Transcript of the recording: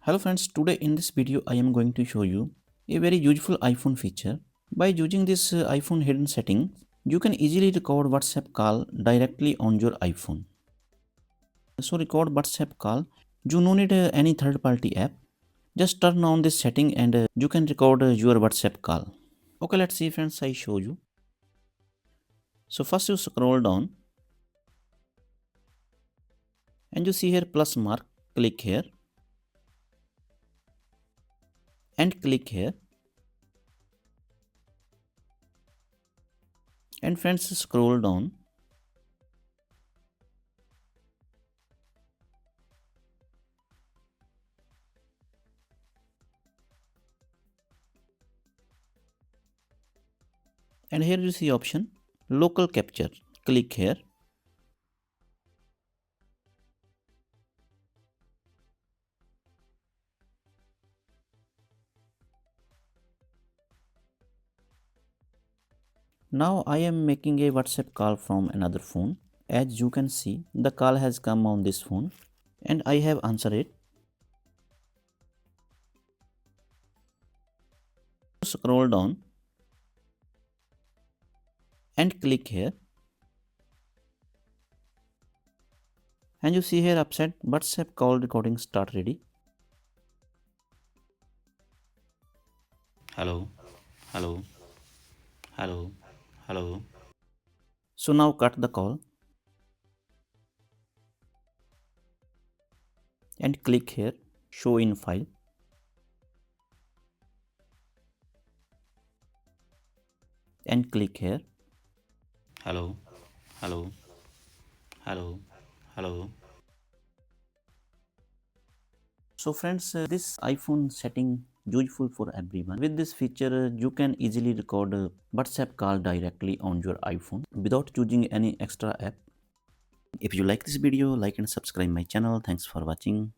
Hello friends, today in this video I am going to show you a very useful iPhone feature. By using this iPhone hidden setting, you can easily record WhatsApp call directly on your iPhone. So record WhatsApp call, you no need any third party app. Just turn on this setting and you can record your WhatsApp call. Okay, let's see friends, I show you. So first you scroll down and you see here plus mark, click here and click here. And friends scroll down and here you see option local capture. Click here now. I am making a WhatsApp call from another phone. As you can see, the call has come on this phone and I have answered it. Scroll down and click here and you see here upset WhatsApp call recording start ready. Hello, hello, hello, hello. So now cut the call and click here show in file and click here hello, hello, hello, hello. So friends, this iPhone setting useful for everyone. With this feature, you can easily record a WhatsApp call directly on your iPhone without using any extra app. If you like this video, like and subscribe my channel. Thanks for watching.